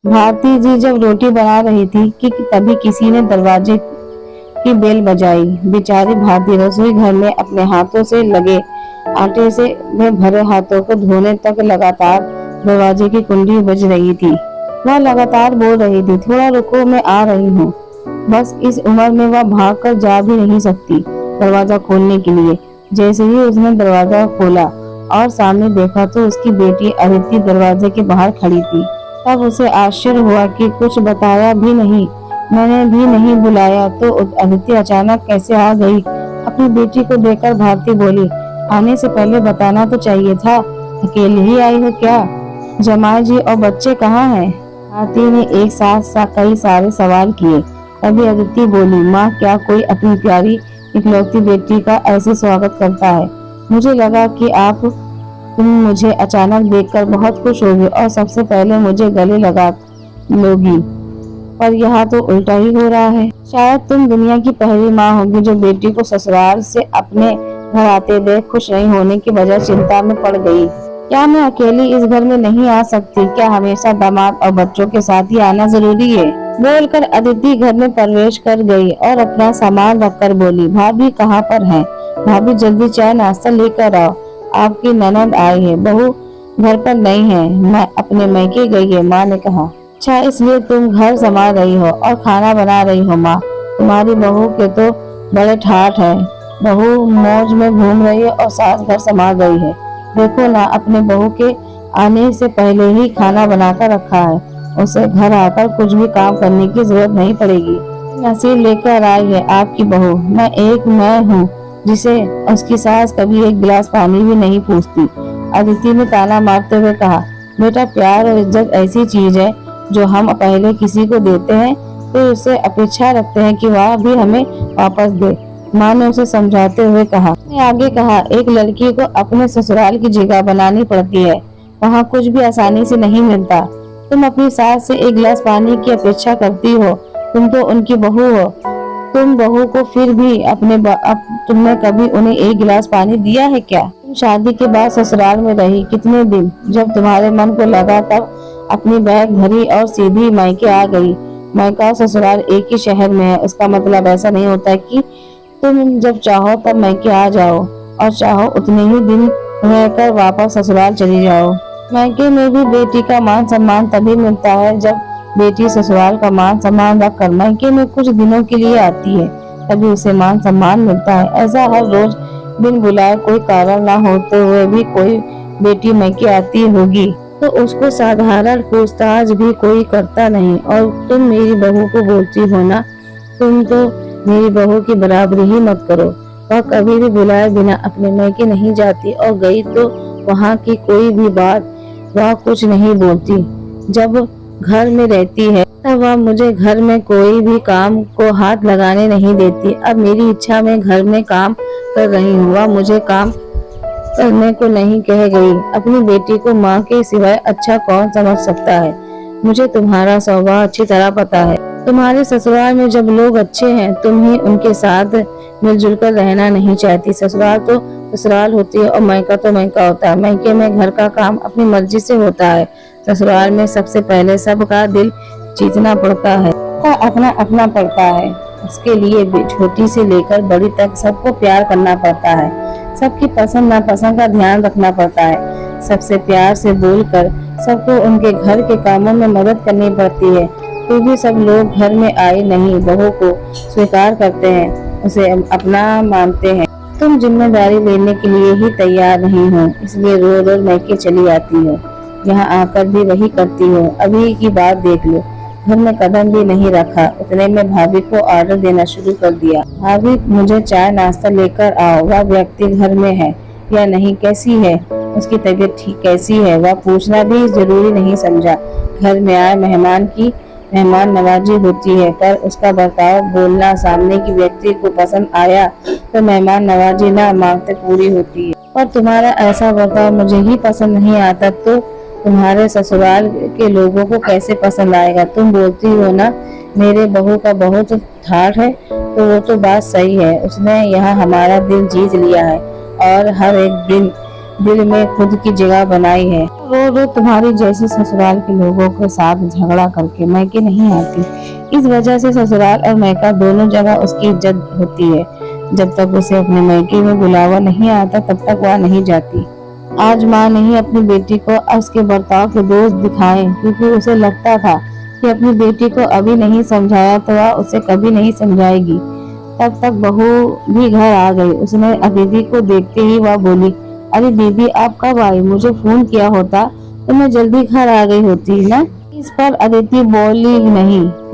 भारती जी जब रोटी बना रही थी कि तभी किसी ने दरवाजे की बेल बजाई। बेचारी भारती रसोई घर में अपने हाथों से लगे आटे से में भरे हाथों को धोने तक लगातार दरवाजे की कुंडी बज रही थी। वह लगातार बोल रही थी, थोड़ा रुको, मैं आ रही हूँ। बस इस उम्र में वह भाग कर जा भी नहीं सकती दरवाजा खोलने के लिए। जैसे ही उसने दरवाजा खोला और सामने देखा तो उसकी बेटी अदिति दरवाजे के बाहर खड़ी थी। तब उसे आश्चर्य हुआ कि कुछ बताया भी नहीं, मैंने भी नहीं बुलाया तो अदिति अचानक कैसे आ गई। अपनी बेटी को देखकर भारती बोली, आने से पहले बताना तो चाहिए था, अकेली ही आई हो क्या? जमाई जी और बच्चे कहाँ हैं? भारती ने एक साथ कई सारे सवाल किए। तभी अदिति बोली, माँ, क्या कोई अपनी प्यारी इकलौती बेटी का ऐसे स्वागत करता है? मुझे लगा कि तुम मुझे अचानक देखकर बहुत खुश होगी और सबसे पहले मुझे गले लगा लोगी, पर यहाँ तो उल्टा ही हो रहा है। शायद तुम दुनिया की पहली माँ होगी जो बेटी को ससुराल से अपने घर आते देख खुश नहीं होने की बजाय चिंता में पड़ गई। क्या मैं अकेली इस घर में नहीं आ सकती? क्या हमेशा दामाद और बच्चों के साथ ही आना जरूरी है? बोलकर अदिति घर में प्रवेश कर गई और अपना सामान रखकर बोली, भाभी कहाँ पर हैं? भाभी जल्दी चाय नाश्ता लेकर आओ, आपकी ननद आई है। बहू घर पर नहीं है, मैं अपने मैके गई है, माँ ने कहा। अच्छा, इसलिए तुम घर संभाल रही हो और खाना बना रही हो? माँ, तुम्हारी बहू के तो बड़े ठाठ है। बहू मौज में घूम रही है और सास घर संभाल रही है। देखो ना, अपने बहू के आने से पहले ही खाना बनाकर रखा है, उसे घर आकर कुछ भी काम करने की जरूरत नहीं पड़ेगी। नसीब लेकर आई है आपकी बहू। मैं हूँ जिसे उसकी सास कभी एक गिलास पानी भी नहीं पूछती। अदिति ने ताना मारते हुए कहा, बेटा, प्यार और इज्जत ऐसी चीज है जो हम पहले किसी को देते हैं फिर उससे अपेक्षा रखते हैं कि वह भी हमें वापस दे। माँ ने उसे समझाते हुए कहा। आगे कहा, एक लड़की को अपने ससुराल की जगह बनानी पड़ती है, वहाँ कुछ भी आसानी से नहीं मिलता। तुम अपनी सास से एक गिलास पानी की अपेक्षा करती हो, तुम तो उनकी बहू हो। तुम बहू को फिर भी तुमने कभी उन्हें एक गिलास पानी दिया है क्या? तुम शादी के बाद ससुराल में रही कितने दिन? जब तुम्हारे मन को लगा तब अपनी बैग भरी और सीधी मायके आ गई। मायका और ससुराल एक ही शहर में है, उसका मतलब ऐसा नहीं होता कि तुम जब चाहो तब मायके आ जाओ और चाहो उतने ही दिन रहकर वापस ससुराल चली जाओ। मायके में भी बेटी का मान सम्मान तभी मिलता है जब बेटी ससुराल का मान सम्मान रख कर मायके में कुछ दिनों के लिए आती है, तभी उसे मान सम्मान मिलता है। ऐसा हर रोज बिन बुलाए कोई कारण न होते हुए भी कोई बेटी मायके आती होगी तो उसको साधारण पूछताछ भी कोई करता नहीं। और तुम मेरी बहू को बोलती हो ना, तुम तो मेरी बहू की बराबरी ही मत करो। वह कभी भी बुलाए बिना अपने मायके नहीं जाती और गई तो वहाँ की कोई भी बात वह कुछ नहीं बोलती। जब घर में रहती है तब वह मुझे घर में कोई भी काम को हाथ लगाने नहीं देती। अब मेरी इच्छा में घर में काम कर रही हूँ, वह मुझे काम करने को नहीं कह गई। अपनी बेटी को माँ के सिवाय अच्छा कौन समझ सकता है? मुझे तुम्हारा स्वभाव अच्छी तरह पता है। तुम्हारे ससुराल में जब लोग अच्छे हैं तुम ही उनके साथ मिलजुल कर रहना नहीं चाहती। ससुराल तो ससुराल होती है और मायका तो मायका होता है। मायके में घर का काम अपनी मर्जी से होता है, ससुराल में सबसे पहले सबका दिल जीतना पड़ता है, अपना अपना पड़ता है। उसके लिए छोटी से लेकर बड़ी तक सबको प्यार करना पड़ता है, सबकी पसंद नापसंद का ध्यान रखना पड़ता है, सबसे प्यार से बोलकर सबको उनके घर के कामों में मदद करनी पड़ती है। फिर भी सब लोग घर में आई नहीं बहू को स्वीकार करते हैं, उसे अपना मानते हैं। तुम जिम्मेदारी लेने के लिए ही तैयार नहीं हो, इसलिए रोज रोज मायके चली आती हो, यहाँ आकर भी वही करती हो। अभी की बात देख लो, घर में कदम भी नहीं रखा, उतने में भाभी को ऑर्डर देना शुरू कर दिया। भाभी, मुझे चाय नाश्ता लेकर आओ। वह व्यक्ति घर में है या नहीं, कैसी है उसकी तबीयत, ठीक कैसी है, वह पूछना भी जरूरी नहीं समझा। घर में आए मेहमान की मेहमान नवाजी होती है, पर उसका बर्ताव बोलना सामने की व्यक्ति को पसंद आया तो मेहमान नवाजी ना मांगते पूरी होती है। पर तुम्हारा ऐसा बर्ताव मुझे ही पसंद नहीं आता तो तुम्हारे ससुराल के लोगों को कैसे पसंद आएगा? तुम बोलती हो ना मेरे बहू का बहुत ठाठ है, तो वो तो बात सही है। उसने यहाँ हमारा दिल जीत लिया है और हर एक दिन दिल में खुद की जगह बनाई है। रो रो तुम्हारी जैसी ससुराल के लोगों के साथ झगड़ा करके मैके नहीं आती। इस वजह से ससुराल और मैका दोनों जगह उसकी इज्जत होती है। जब तक उसे अपने मैके में बुलावा नहीं आता तब तक वह नहीं जाती। आज माँ नहीं अपनी बेटी को उसके बर्ताव के दोष दिखाए, क्योंकि उसे लगता था कि अपनी बेटी को अभी नहीं समझाया तो वह उसे कभी नहीं समझाएगी। तब तक बहू भी घर आ गई। उसने अदिति को देखते ही वह बोली, अरे दीदी आप कब आई? मुझे फोन किया होता तो मैं जल्दी घर आ गई होती ना। इस पर अदिति बोली,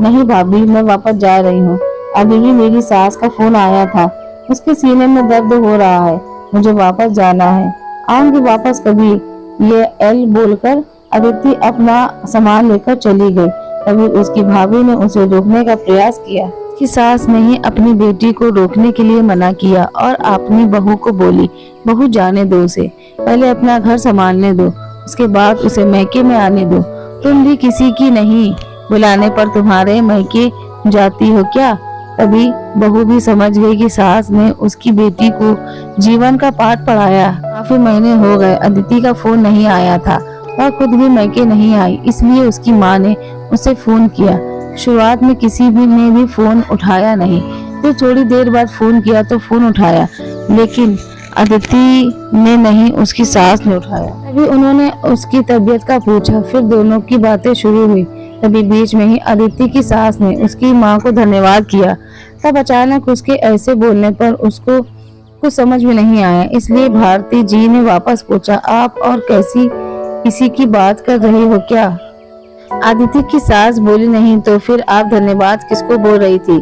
नहीं भाभी, मैं वापस जा रही हूँ। अभी ही मेरी सास का फोन आया था, उसके सीने में दर्द हो रहा है, मुझे वापस जाना है, आऊंगी वापस कभी। ये एल बोलकर अदिति अपना सामान लेकर चली गई। तभी उसकी भाभी ने उसे रोकने का प्रयास किया। कि सास ने ही अपनी बेटी को रोकने के लिए मना किया और अपनी बहू को बोली, बहू जाने दो उसे, पहले अपना घर संभालने दो, उसके बाद उसे मैके में आने दो। तुम भी किसी की नहीं, बुलाने पर तुम्हारे मैके जाती हो क्या? तभी बहू भी समझ गई कि सास ने उसकी बेटी को जीवन का पाठ पढ़ाया। काफी महीने हो गए अदिति का फोन नहीं आया था। वह खुद भी मैके नहीं आई, इसलिए उसकी माँ ने उसे फोन किया। शुरुआत में किसी भी ने भी फोन उठाया नहीं, फिर थोड़ी देर बाद फोन किया तो फोन उठाया, लेकिन अदिति ने नहीं, उसकी सास ने उठाया। तभी उन्होंने उसकी तबीयत का पूछा, फिर दोनों की बातें शुरू हुई। तभी बीच में ही अदिति की सास ने उसकी माँ को धन्यवाद किया। तब अचानक उसके ऐसे बोलने पर उसको कुछ समझ में नहीं आया, इसलिए भारती जी ने वापस पूछा, आप और कैसी किसी की बात कर रही हो क्या? आदिति की सास बोली, नहीं तो फिर आप धन्यवाद किसको बोल रही थी?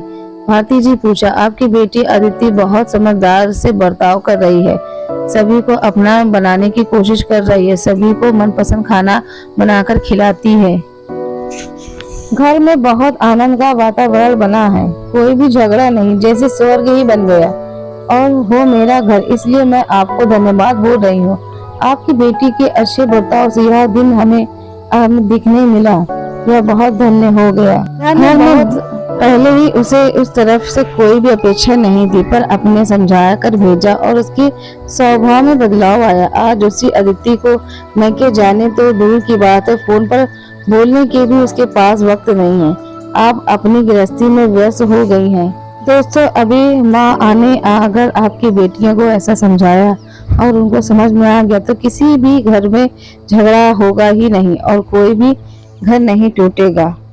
भारती जी पूछा, आपकी बेटी अदिति बहुत समझदार से बर्ताव कर रही है, सभी को अपना बनाने की कोशिश कर रही है, सभी को मनपसंद खाना बनाकर खिलाती है। घर में बहुत आनंद का वातावरण बना है, कोई भी झगड़ा नहीं, जैसे स्वर्ग ही बन गया और हो मेरा घर, इसलिए मैं आपको धन्यवाद बोल रही हूँ। आपकी बेटी के अच्छे बर्ताव से यह दिन हमें दिखने मिला, यह बहुत धन्य हो गया। घर में पहले ही उसे उस तरफ से कोई भी अपेक्षा नहीं थी, पर अपने समझा कर भेजा और उसके स्वभाव में बदलाव आया। आज उसी अदिति को मैके जाने तो दूर की बात है, फोन पर बोलने के भी उसके पास वक्त नहीं है। आप अपनी गृहस्थी में व्यस्त हो गई हैं। दोस्तों, अभी माँ आने अगर आपकी बेटियों को ऐसा समझाया और उनको समझ में आ गया तो किसी भी घर में झगड़ा होगा ही नहीं और कोई भी घर नहीं टूटेगा।